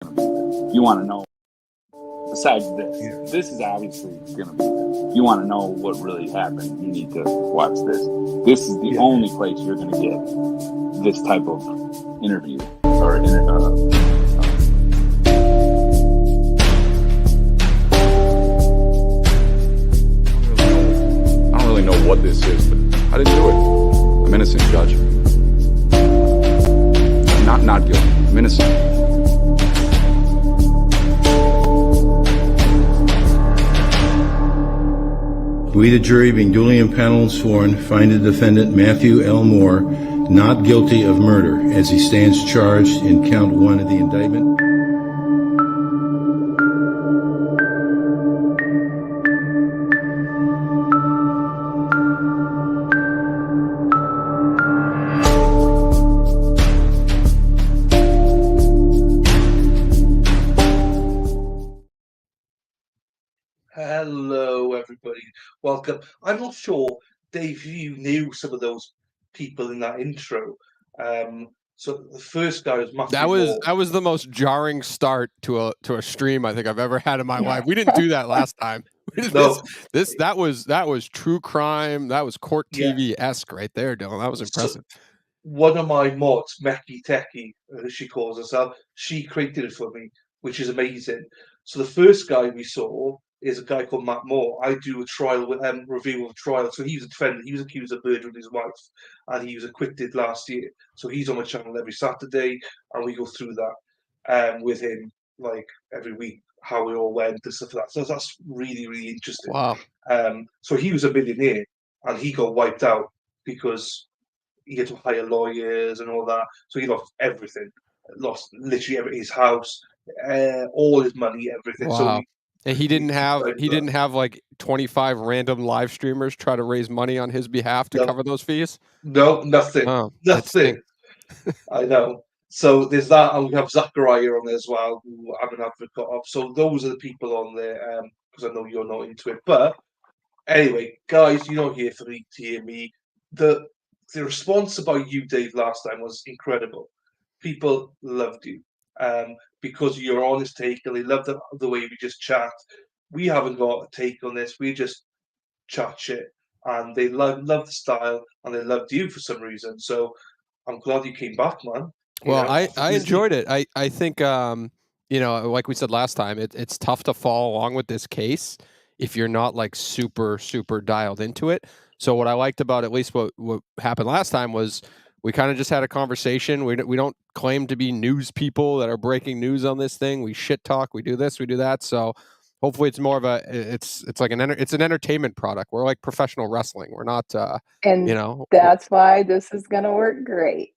You want to know, besides Yeah. this is obviously going to be there. You want to know what really happened, you need to watch this. This is the Yeah. only place you're going to get this type of interview or I don't really know what this is, but I didn't do it. I'm innocent, Judge. Not guilty. I'm innocent. We, the jury, being duly impaneled and sworn, find the defendant Matthew L. Moore not guilty of murder as he stands charged in count 1 of the indictment. Hello, everybody. Welcome. I'm not sure, Dave, you knew some of those people in that intro. So the first guy was Matthew Moore. That was the most jarring start to a stream I think I've ever had in my life. We didn't do that last time. No. That was true crime. That was court TV-esque right there, Dylan. That was impressive. So one of my mods, Meki Teki, as she calls herself, she created it for me, which is amazing. So the first guy we saw is a guy called Matt Moore. I do a trial with review of a trial. So he was a defendant. He was accused of murdering his wife, and he was acquitted last year. So he's on my channel every Saturday, and we go through that with him like every week, how it all went and stuff like that. So that's really, really interesting. Wow. So he was a millionaire, and he got wiped out because he had to hire lawyers and all that. So he lost everything. Lost literally his house, all his money, everything. Wow. So and he didn't have like 25 random live streamers try to raise money on his behalf to cover those fees? No, nothing. Oh, nothing. I know. So there's that, and we have Zachariah on there as well, who I'm an advocate of. So those are the people on there, because I know you're not into it. But anyway, guys, you're not here for me to hear me. The response about you, Dave, last time was incredible. People loved you because of your honest take, and they loved the way we just chat. We haven't got a take on this. We just chat shit, and they love the style, and they loved you for some reason. So I'm glad you came back, man. Well, I enjoyed it. I think like we said last time, it's tough to follow along with this case if you're not like super dialed into it. So what I liked about at least what happened last time was we kind of just had a conversation. We don't claim to be news people that are breaking news on this thing. We shit talk. We do this. We do that. So hopefully it's more of it's like an entertainment product. We're like professional wrestling. We're not that's why this is gonna work great.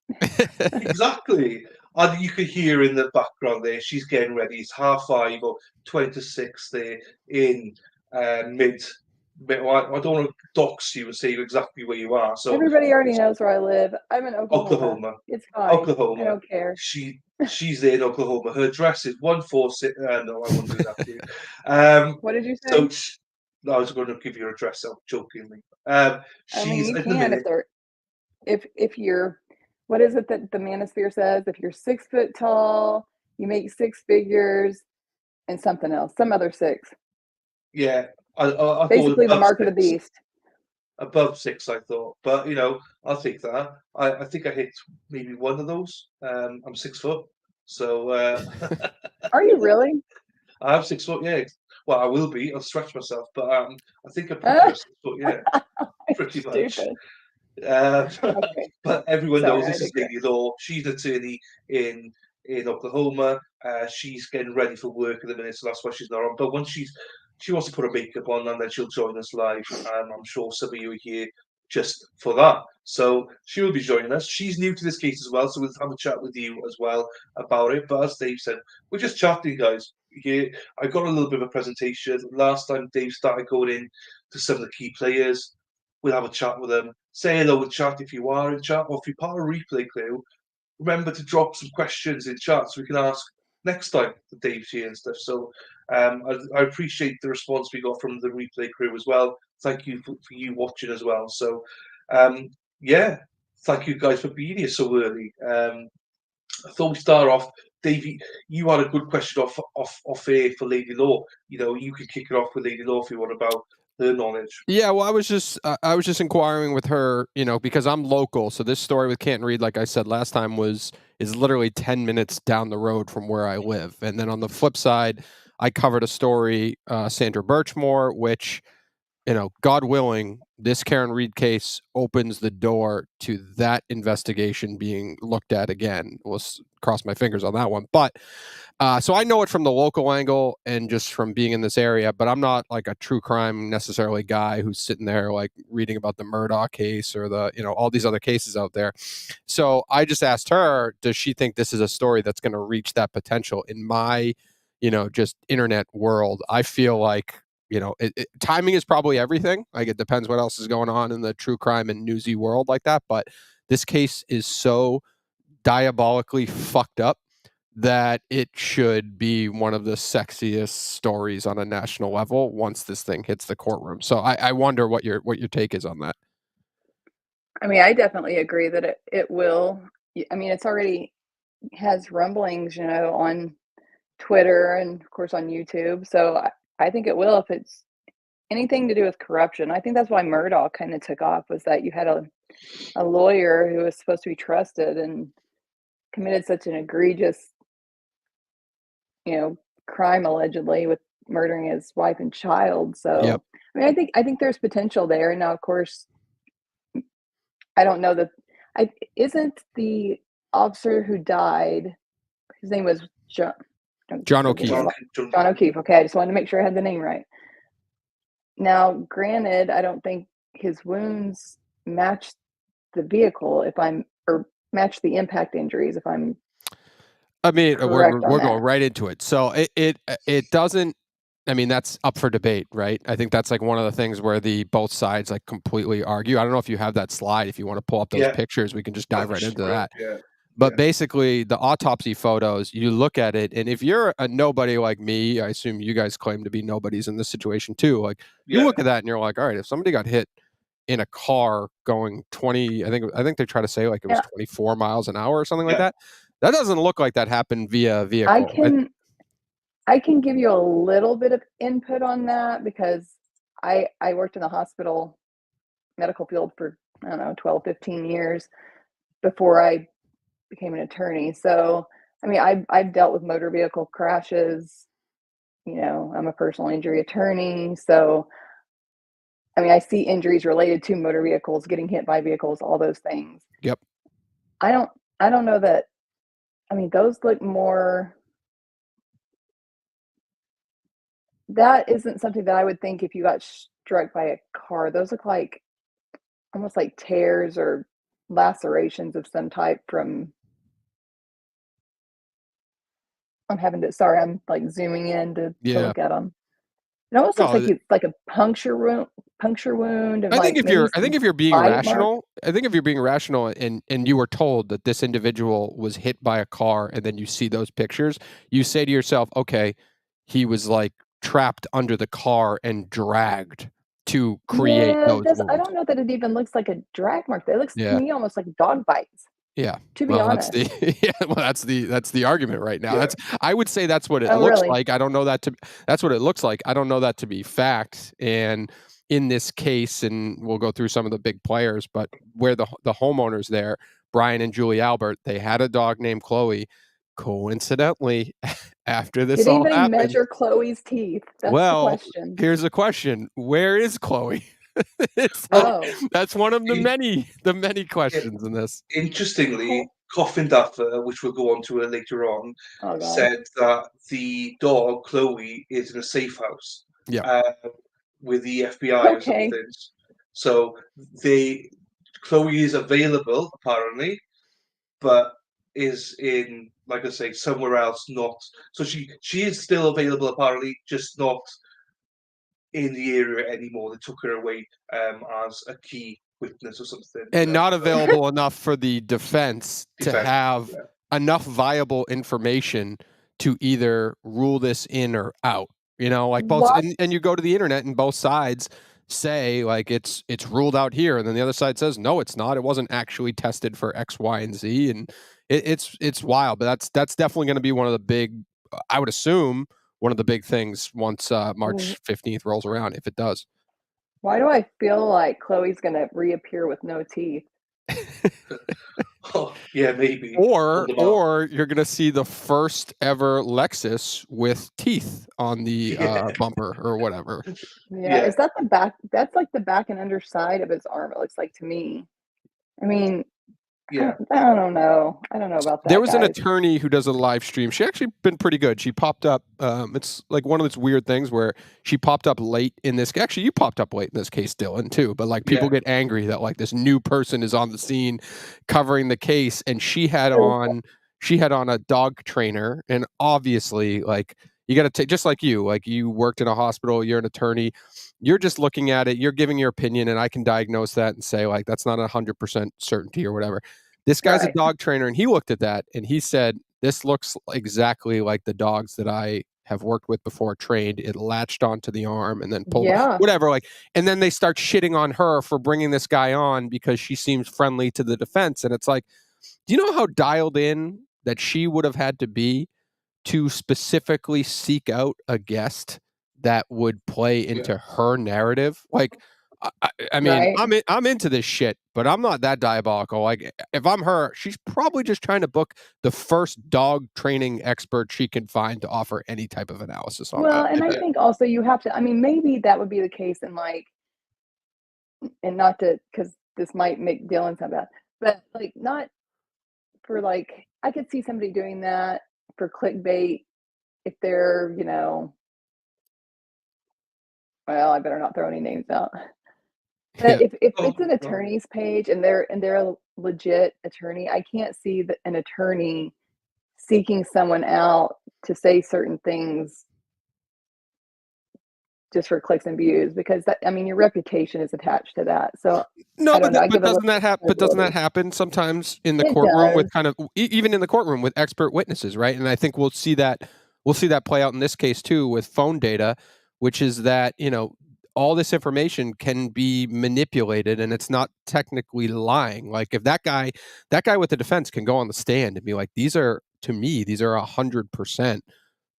Exactly. And you could hear in the background there, she's getting ready. It's 5:30 or 20 to 6 there in mid. I don't want to dox you and say exactly where you are. So everybody already knows where I live. I'm in Oklahoma. It's fine. Oklahoma. I don't care. She's there in Oklahoma. Her address is 146. No, I won't do that to you. What did you say? So I was going to give you her address. I'm jokingly. You can if you're. What is it that the Manosphere says? If you're 6 foot tall, you make 6 figures, and something else, some other 6. Yeah, I basically the mark of the beast. Above 6, I thought, but I'll take that. I think I hit maybe one of those. I'm 6 foot, so. Are you really? I'm 6 foot. Yeah. Well, I will be. I'll stretch myself, but I think I'm pretty 6 foot. Yeah, pretty much. Okay. But everyone knows this is Lady Law. She's an attorney in Oklahoma. She's getting ready for work at the minute, so that's why she's not on. But once she wants to put her makeup on, and then she'll join us live. I'm sure some of you are here just for that. So she will be joining us. She's new to this case as well, so we'll have a chat with you as well about it. But as Dave said, we're just chatting, guys. Here, I got a little bit of a presentation. Last time Dave started going in to some of the key players. We'll have a chat with them. Say hello in chat if you are in chat, or if you're part of Replay Crew, remember to drop some questions in chat so we can ask next time the Dave's here and stuff. So I appreciate the response we got from the Replay Crew as well. Thank you for you watching as well. So thank you guys for being here so early. I thought we'd start off. Davey, you had a good question off air for Lady Law. You know, you could kick it off with Lady Law if you want about her knowledge. Yeah, well, I was just inquiring with her, you know, because I'm local. So this story with Canton Reed, like I said last time, is literally 10 minutes down the road from where I live. And then on the flip side, I covered a story, Sandra Birchmore, which, you know, God willing, this Karen Reed case opens the door to that investigation being looked at again. We'll cross my fingers on that one. But so I know it from the local angle and just from being in this area, but I'm not like a true crime necessarily guy who's sitting there like reading about the Murdaugh case or the, you know, all these other cases out there. So I just asked her, does she think this is a story that's going to reach that potential in my, you know, just internet world? I feel like, you know, timing is probably everything. Like it depends what else is going on in the true crime and newsy world like that. But this case is so diabolically fucked up that it should be one of the sexiest stories on a national level once this thing hits the courtroom. So I wonder what your take is on that. I mean, I definitely agree that it will. I mean, it's already has rumblings, you know, on Twitter and of course on YouTube. So I think it will if it's anything to do with corruption. I think that's why Murdaugh kind of took off, was that you had a lawyer who was supposed to be trusted and committed such an egregious, you know, crime allegedly with murdering his wife and child. So Yep. I mean, I think there's potential there. And now, of course, I don't know that isn't the officer who died, his name was John O'Keefe. John O'Keefe. Okay, I just wanted to make sure I had the name right. Now, granted, I don't think his wounds match the vehicle or match the impact injuries if I'm I mean, we're correct on going that. right into it. So it doesn't. I mean, that's up for debate, right? I think that's like one of the things where both sides like completely argue. I don't know if you have that slide. If you want to pull up those pictures, we can just dive right into that. Yeah. But basically, the autopsy photos, you look at it, and if you're a nobody like me, I assume you guys claim to be nobodies in this situation too. Like you look at that and you're like, all right, if somebody got hit in a car going 20, I think they try to say like it was 24 miles an hour or something like that. That doesn't look like that happened via vehicle. I can give you a little bit of input on that because I worked in the hospital medical field for, I don't know, 12, 15 years before I became an attorney. So, I mean, I've dealt with motor vehicle crashes. You know, I'm a personal injury attorney. So, I mean, I see injuries related to motor vehicles, getting hit by vehicles, all those things. Yep. I don't know that. I mean, those look more. That isn't something that I would think if you got struck by a car. Those look like almost like tears or lacerations of some type from. I'm like zooming in to look at them. It almost looks like a puncture wound. And I think if you're being rational, and you were told that this individual was hit by a car, and then you see those pictures, you say to yourself, okay, he was like trapped under the car and dragged to create those wounds. I don't know that it even looks like a drag mark. It looks to me almost like dog bites. Yeah. To be honest. That's the argument right now. I would say that's what it looks like. I don't know that's what it looks like. I don't know that to be fact. And in this case, and we'll go through some of the big players, but where the homeowners there, Brian and Julie Albert, they had a dog named Chloe. Coincidentally, after this all happened, measure Chloe's teeth? That's the question. Here's the question: where is Chloe? That's one of the many questions in this. Interestingly, Coffin Duffer, which we'll go on to later on, said that the dog Chloe is in a safe house. With the FBI or something. So Chloe is available apparently, but is in, like I say, somewhere else. Not so she is still available apparently, just not in the area anymore. They took her away as a key witness or something, and not available enough for the defense to have enough viable information to either rule this in or out. You know, like both, and you go to the internet and both sides say like it's ruled out here, and then the other side says no, it's not. It wasn't actually tested for X, Y, and Z, and it's wild, but that's definitely going to be one of the big, I would assume, one of the big things once March 15th rolls around, if it does. Why do I feel like Chloe's going to reappear with no teeth? Oh, yeah, maybe. Or you're going to see the first ever Lexus with teeth on the bumper or whatever. Yeah. Is that the back? That's like the back and underside of his arm, it looks like to me. I mean, yeah. I don't know. I don't know about that. There was an guys. attorney who does a live stream. She actually been pretty good. She popped up. It's like one of those weird things where she popped up late in this. Actually, you popped up late in this case, Dylan, too. But like people get angry that like this new person is on the scene covering the case, and she had on a dog trainer, and obviously like you got to take, just like you worked in a hospital, you're an attorney, you're just looking at it, you're giving your opinion, and I can diagnose that and say like that's not 100% certainty or whatever. This guy's a dog trainer, and he looked at that and he said, this looks exactly like the dogs that I have worked with before, trained. It latched onto the arm and then pulled whatever. Like, and then they start shitting on her for bringing this guy on because she seems friendly to the defense. And it's like, do you know how dialed in that she would have had to be to specifically seek out a guest that would play into her narrative? Like, I mean, I'm into this shit, but I'm not that diabolical. Like, if I'm her, she's probably just trying to book the first dog training expert she can find to offer any type of analysis on that. Well, and I think also you have to, I mean, maybe that would be the case in like, and not to, because this might make Dylan sound bad, but like not for like, I could see somebody doing that for clickbait if they're, you know, well, I better not throw any names out. But if it's an attorney's page and they're a legit attorney, I can't see an attorney seeking someone out to say certain things just for clicks and views, because that, I mean, your reputation is attached to that. So no, but doesn't that happen? But doesn't that happen sometimes in the courtroom with kind of even in the courtroom with expert witnesses, right? And I think we'll see that play out in this case too with phone data, which is that, you know, all this information can be manipulated and it's not technically lying. Like if that guy with the defense can go on the stand and be like, these are 100%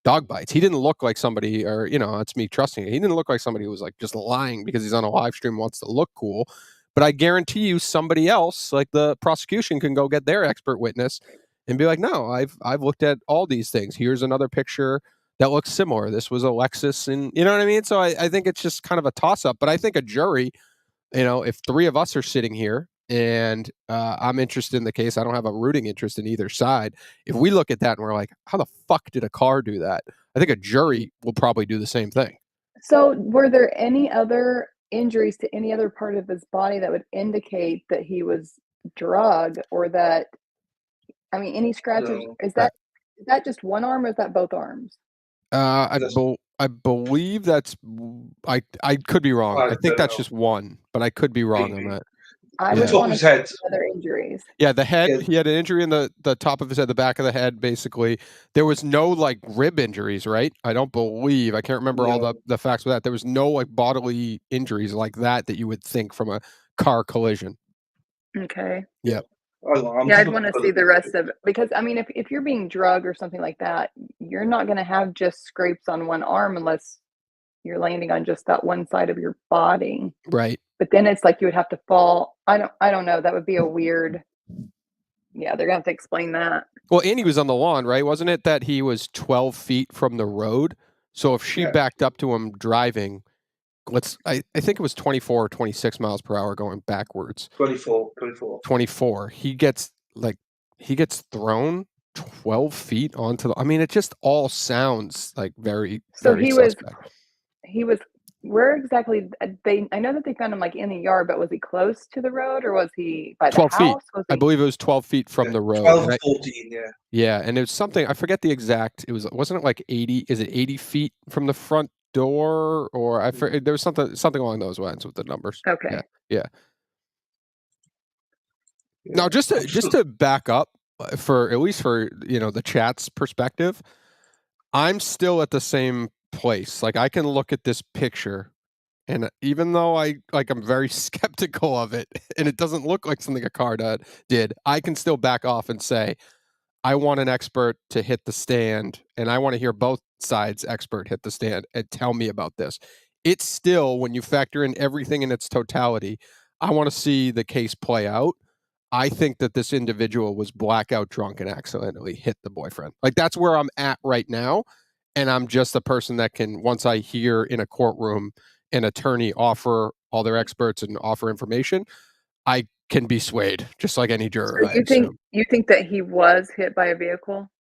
dog bites. He didn't look like somebody, or, you know, it's me trusting it. He didn't look like somebody who was like just lying because he's on a live stream, wants to look cool. But I guarantee you somebody else, like the prosecution, can go get their expert witness and be like, no, I've looked at all these things. Here's another picture that looks similar. This was a Lexus, and you know what I mean? So I think it's just kind of a toss-up. But I think a jury, you know, if three of us are sitting here and I'm interested in the case, I don't have a rooting interest in either side. If we look at that and we're like, how the fuck did a car do that? I think a jury will probably do the same thing. So were there any other injuries to any other part of his body that would indicate that he was drugged, or that, I mean, any scratches? No. Is that just one arm, or is that both arms? I believe that's, I could be wrong. I think that's just one, but I could be wrong on that. I would want to see other injuries. Yeah, the head, he had an injury in the top of his head, the back of the head, basically. There was no like rib injuries, right? I don't believe, I can't remember all the facts with that. There was no like bodily injuries like that you would think from a car collision. Okay. Yeah. Yeah, I'd want to see the rest of it, because I mean, if you're being drugged or something like that, you're not going to have just scrapes on one arm unless you're landing on just that one side of your body. Right. But then it's like you would have to fall. I don't know. That would be a weird. Yeah, they're going to have to explain that. Well, Andy was on the lawn, right? Wasn't it that he was 12 feet from the road? So if she backed up to him driving, I think it was 24 or 26 miles per hour going backwards. 24. He gets thrown 12 feet onto the, I mean, it just all sounds like very, so very suspect. He was, where exactly, I know that they found him like in the yard, but was he close to the road, or was he by the 12 house? feet. I believe it was 12 feet from the road. 12, 14, yeah. Yeah, and it was something, I forget the exact, wasn't it like 80, is it 80 feet from the front door, or there was something along those lines with the numbers. Okay. Yeah. Now, just to back up for at least for, you know, the chat's perspective, I'm still at the same place. Like I can look at this picture, and even though I'm very skeptical of it, and it doesn't look like something a car did, I can still back off and say, I want an expert to hit the stand, and I want to hear both sides' expert hit the stand and tell me about this. It's still, when you factor in everything in its totality, I want to see the case play out. I think that this individual was blackout drunk and accidentally hit the boyfriend. Like, that's where I'm at right now. And I'm just a person that can, once I hear in a courtroom an attorney offer all their experts and offer information, I can be swayed, just like any juror. So you think that he was hit by a vehicle?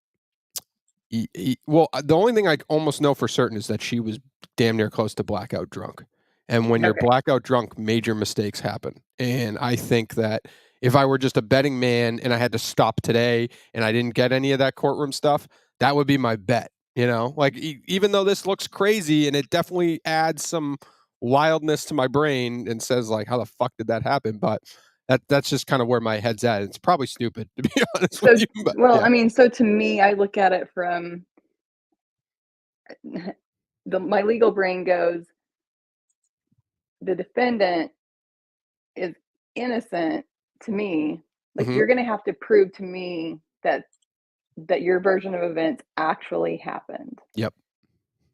Well, the only thing I almost know for certain is that she was damn near close to blackout drunk. And when you're blackout drunk, major mistakes happen. And I think that if I were just a betting man and I had to stop today and I didn't get any of that courtroom stuff, that would be my bet. You know, like even though this looks crazy and it definitely adds some wildness to my brain and says like, how the fuck did that happen? But that's just kind of where my head's at. It's probably stupid, to be honest with you. But, well, yeah. I mean, so to me, I look at it from my legal brain goes, the defendant is innocent to me. Like you're going to have to prove to me that your version of events actually happened. Yep.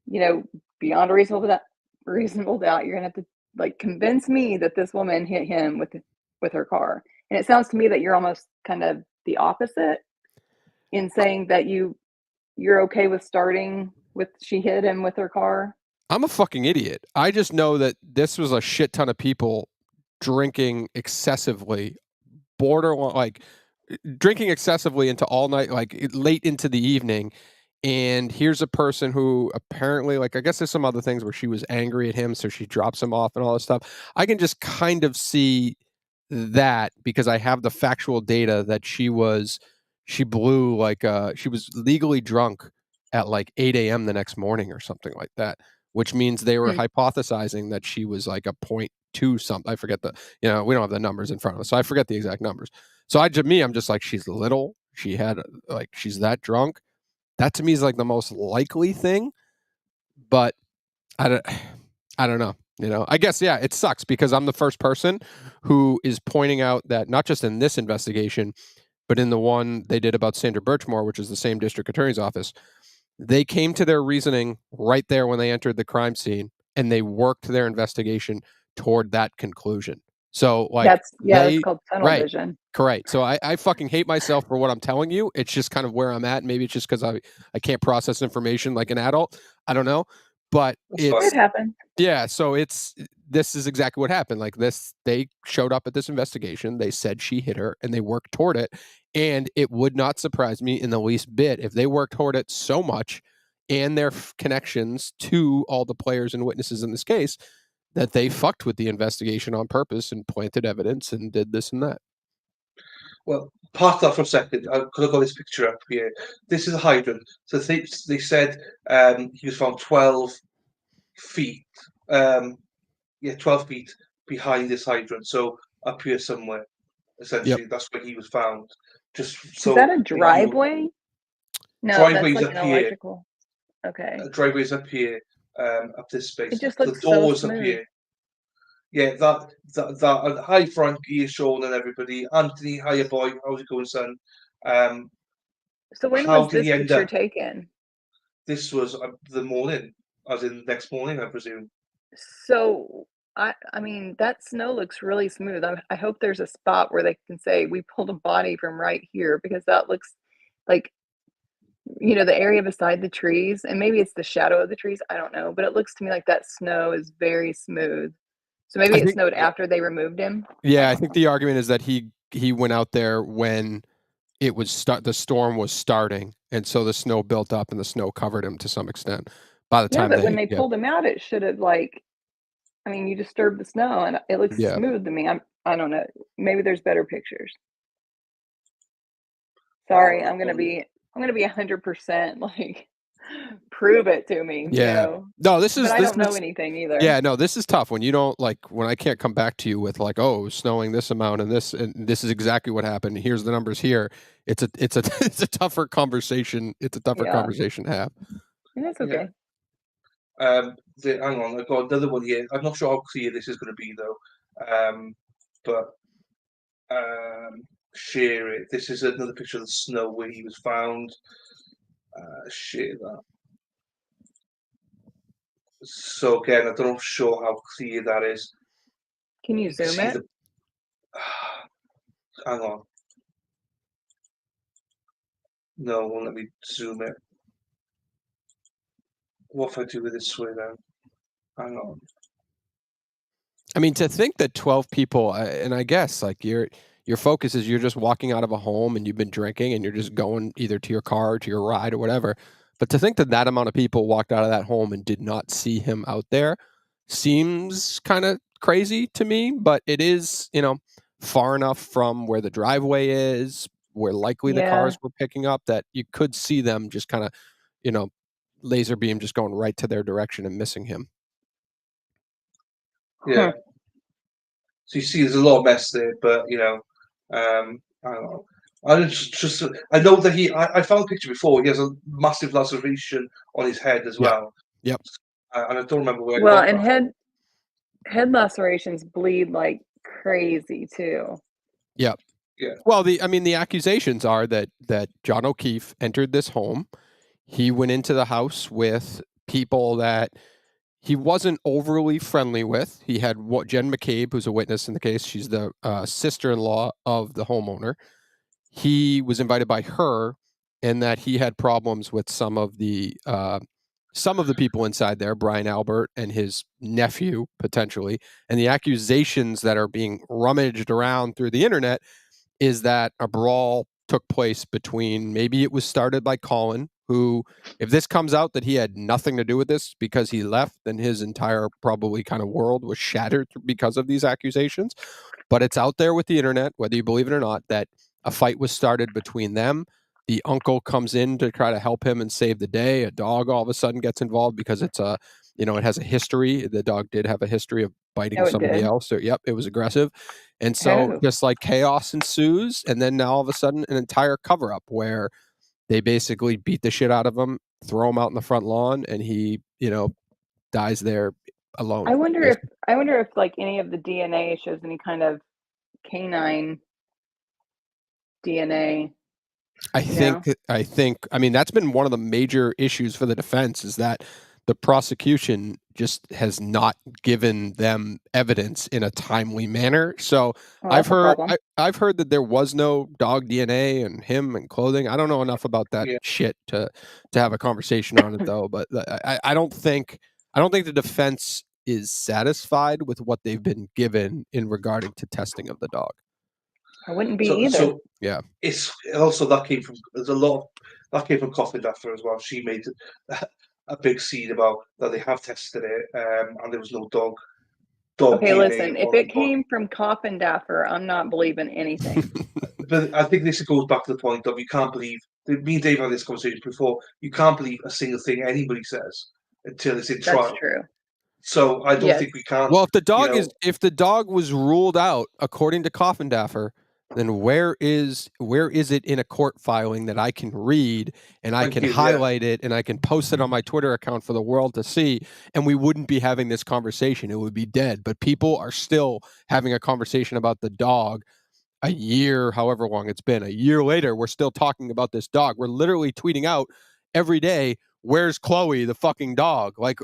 You know, beyond a reasonable doubt, you're going to have to like convince me that this woman hit him with her car. And it sounds to me that you're almost kind of the opposite in saying that you're okay with starting with she hit him with her car. I'm a fucking idiot. I just know that this was a shit ton of people drinking excessively, borderline, like drinking excessively into all night, like late into the evening. And here's a person who apparently, like, I guess there's some other things where she was angry at him, so she drops him off and all this stuff. I can just kind of see that because I have the factual data that she was legally drunk at like 8 a.m. the next morning or something like that, which means they were hypothesizing that she was like a 0.2 something. I forget we don't have the numbers in front of us, so I forget the exact numbers. So I'm just like, she's little. She's that drunk. That to me is like the most likely thing, but I don't know. You know, I guess, yeah, it sucks because I'm the first person who is pointing out that not just in this investigation, but in the one they did about Sandra Birchmore, which is the same district attorney's office, they came to their reasoning right there when they entered the crime scene and they worked their investigation toward that conclusion. So like it's called tunnel vision. Correct. So I fucking hate myself for what I'm telling you. It's just kind of where I'm at. Maybe it's just because I can't process information like an adult. I don't know. But it happened. Yeah, so this is exactly what happened. Like this, they showed up at this investigation. They said she hit her, and they worked toward it. And it would not surprise me in the least bit if they worked toward it so much, and their connections to all the players and witnesses in this case, that they fucked with the investigation on purpose and planted evidence and did this and that. Well, park that for a second. I've got this picture up here. This is a hydrant. So they said he was found 12 feet. 12 feet behind this hydrant. So up here somewhere. Essentially, that's where he was found. Just so. Is that a driveway? No, driveway's that's like up an here. Electrical. Okay. Driveway's up here. Up this space. It just looks the doors so up smooth. here. Yeah, that hi Frankie is Sean and everybody. Anthony, hiya boy, how's it going, son? So when was this picture taken? This was the morning, as in next morning, I presume. So I mean that snow looks really smooth. I hope there's a spot where they can say we pulled a body from right here, because that looks like, you know, the area beside the trees, and maybe it's the shadow of the trees, I don't know, but it looks to me like that snow is very smooth. So maybe it snowed after they removed him. Yeah, I think the argument is that he went out there when it was the storm was starting, and so the snow built up and the snow covered him to some extent. By the time, but when they pulled him out, it should have you disturbed the snow, and it looks smooth to me. I don't know. Maybe there's better pictures. Sorry, I'm gonna be 100% like. Prove it to me. Yeah. You know? No, this is. But I don't know anything either. Yeah, no, this is tough when you don't when I can't come back to you with like, oh, it was snowing this amount and this is exactly what happened. Here's the numbers here. It's a tougher conversation. It's a tougher conversation to have. That's okay. Yeah. Hang on, I've got another one here. I'm not sure how clear this is going to be though. But share it. This is another picture of the snow where he was found. Share that. So again, I don't know for sure how clear that is. Can you zoom it? Hang on. No, it won't let me zoom it. What if I do with this way then? Hang on. I mean, to think that 12 people, and I guess like your focus is you're just walking out of a home and you've been drinking and you're just going either to your car or to your ride or whatever. But to think that that amount of people walked out of that home and did not see him out there seems kind of crazy to me. But it is, far enough from where the driveway is, where likely the cars were picking up, that you could see them just kind of, laser beam just going right to their direction and missing him. Yeah. So you see, there's a lot of mess there, but I don't know. I know that I found a picture before. He has a massive laceration on his head as well. Yep. And I don't remember where. Well, and head lacerations bleed like crazy too. Yep. Yeah. Well, the accusations are that John O'Keefe entered this home. He went into the house with people that he wasn't overly friendly with. He had Jen McCabe, who's a witness in the case. She's the sister-in-law of the homeowner. He was invited by her, and that he had problems with some of the people inside there, Brian Albert and his nephew, potentially. And the accusations that are being rummaged around through the internet is that a brawl took place between, maybe it was started by Colin, who, if this comes out that he had nothing to do with this because he left, then his entire probably kind of world was shattered because of these accusations. But it's out there with the internet, whether you believe it or not, that a fight was started between them. The uncle comes in to try to help him and save the day. A dog all of a sudden gets involved because it's it has a history. The dog did have a history of biting somebody else. So, it was aggressive. And so just like chaos ensues. And then now all of a sudden an entire cover up where they basically beat the shit out of him, throw him out in the front lawn, and he, dies there alone. I wonder if like any of the DNA shows any kind of canine DNA. I think, that's been one of the major issues for the defense, is that the prosecution just has not given them evidence in a timely manner. So I've heard that there was no dog DNA in him and clothing. I don't know enough about that shit to have a conversation on it though. But I don't think the defense is satisfied with what they've been given in regarding to testing of the dog. I wouldn't be either. So yeah, it's also that came from Coffin Daffer as well. She made a big scene about that they have tested it, and there was no dog. Okay, listen. If it came from Coffin Daffer, I'm not believing anything. But I think this goes back to the point of you can't believe. Me and Dave had this conversation before. You can't believe a single thing anybody says until it's in trial. That's true. So I don't think we can. Well, if the dog was ruled out according to Coffin Daffer, then where is it in a court filing that I can read and I can highlight it and I can post it on my Twitter account for the world to see, and we wouldn't be having this conversation. It would be dead. But people are still having a conversation about the dog a year, however long it's been. A year later, we're still talking about this dog. We're literally tweeting out every day, "Where's Chloe, the fucking dog?" Like,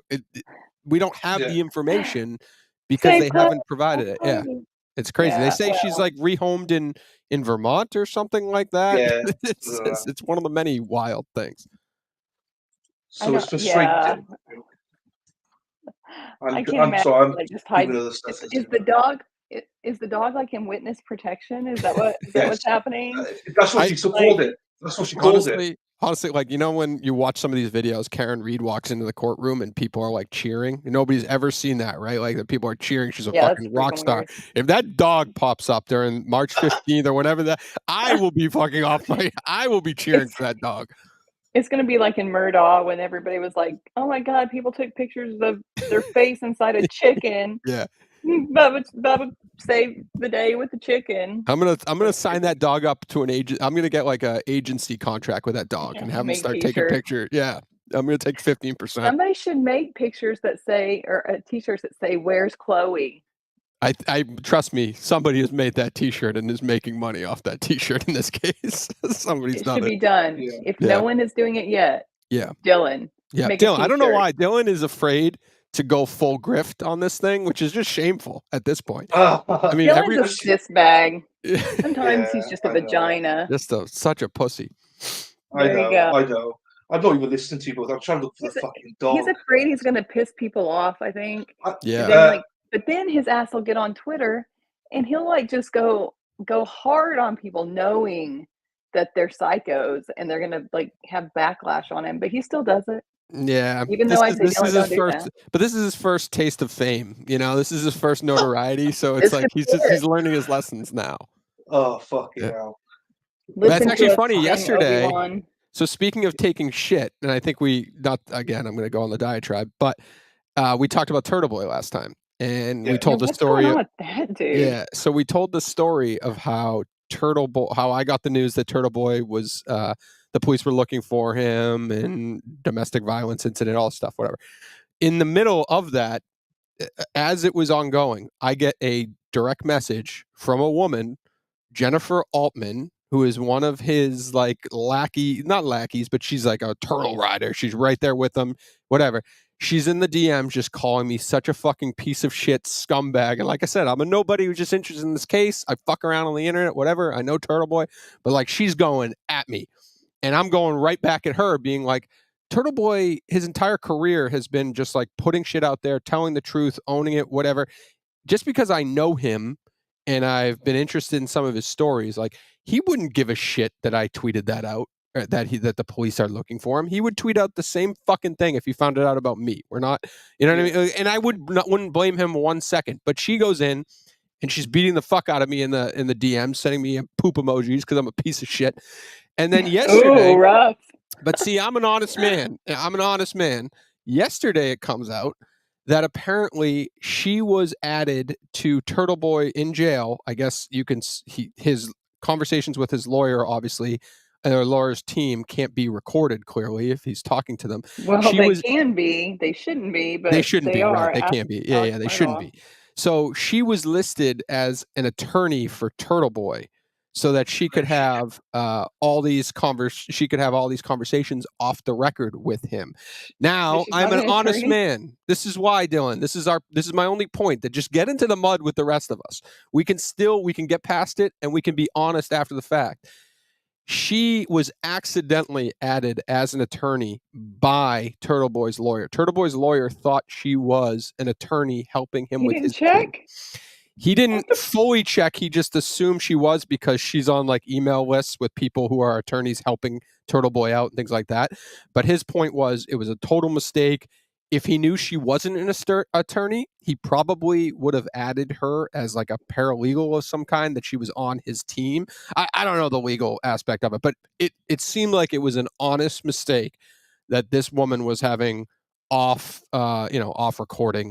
we don't have the information because they haven't provided it. Yeah. It's crazy. They say she's like rehomed in Vermont or something like that. Yeah. It's one of the many wild things. So it's frustrating. I can't imagine just hiding. Is the dog like in witness protection? Is that what's happening? That's what she called it. That's what she called it. Honestly, like, when you watch some of these videos, Karen Reed walks into the courtroom and people are like cheering. Nobody's ever seen that, right? Like, the people are cheering. She's a fucking rock star. Weird. If that dog pops up during March 15th or whenever I will be fucking I will be cheering for that dog. It's going to be like in Murdaugh when everybody was like, "Oh my God, people took pictures of their face inside a chicken." Yeah. That would save the day with the chicken. I'm gonna sign that dog up to an agent. I'm gonna get like a agency contract with that dog and have him start taking pictures. Yeah, I'm gonna take 15%. Somebody should make pictures that say, or t-shirts that say, "Where's Chloe?" I trust me, somebody has made that T-shirt and is making money off that T-shirt in this case. Somebody's It done should it. be done. Yeah. If Yeah. no one is doing it yet, Yeah. Dylan. Yeah, Make a Dylan. I don't know t-shirt. why Dylan is afraid to go full grift on this thing, which is just shameful at this point. I I mean, Dylan's a cis bag. Sometimes he's Yeah, just a I know. vagina. just such a pussy. There you go. I know. I'm not even listening to you both. I'm trying to look for the fucking dog. He's afraid he's going to piss people off, I think. Yeah. And then, but then his ass will get on Twitter and he'll like just go hard on people knowing that they're psychos and they're going to like have backlash on him, but he still does it. Yeah. Even though I say this is don't his do first, that. but this is his first taste of fame. You know, this is his first notoriety. So it's This like is he's learning his lessons now. Oh, fucking hell. That's actually to funny. us, Yesterday, Obi-Wan. so speaking of taking shit, and I think I'm going to go on the diatribe, but we talked about Turtle Boy last time, and we told the what's story. going on with that dude? Yeah, so we told the story of how how I got the news that Turtle Boy was the police were looking for him and domestic violence incident, all stuff, whatever. In the middle of that, as it was ongoing, I get a direct message from a woman, Jennifer Altman, who is one of his like not lackeys, but she's like a turtle rider. She's right there with him, whatever. She's in the DMs just calling me such a fucking piece of shit scumbag. And like I said, I'm a nobody who's just interested in this case. I fuck around on the internet, whatever. I know Turtle Boy, but like she's going at me. And I'm going right back at her being like, Turtle Boy, his entire career has been just like putting shit out there, telling the truth, owning it, whatever. Just because I know him and I've been interested in some of his stories, like he wouldn't give a shit that I tweeted that out, or that the police are looking for him. He would tweet out the same fucking thing if he found it out about me. We're not, you know what I mean? And I wouldn't blame him 1 second. But she goes in and she's beating the fuck out of me in the DMs, sending me poop emojis because I'm a piece of shit. And then yesterday, Ooh, rough. But see, I'm an honest man. Yesterday, it comes out that apparently she was added to Turtle Boy in jail. I guess you can his conversations with his lawyer, obviously, and their lawyer's team can't be recorded clearly if he's talking to them. Well, can be. They shouldn't be, but they shouldn't be. Are. Right? They can't be. Yeah, they shouldn't be. So she was listed as an attorney for Turtle Boy, so that she could have all these conversations off the record with him. Now I'm an honest man. This is why, Dylan. This is my only point. That just get into the mud with the rest of us. We can get past it, and we can be honest after the fact. She was accidentally added as an attorney by Turtle Boy's lawyer. Turtle Boy's lawyer thought she was an attorney helping him with his check. He didn't fully check. He just assumed she was because she's on like email lists with people who are attorneys helping Turtle Boy out and things like that. But his point was it was a total mistake. If he knew she wasn't an attorney, he probably would have added her as like a paralegal of some kind, that she was on his team. I don't know the legal aspect of it, but it seemed like it was an honest mistake that this woman was having off recording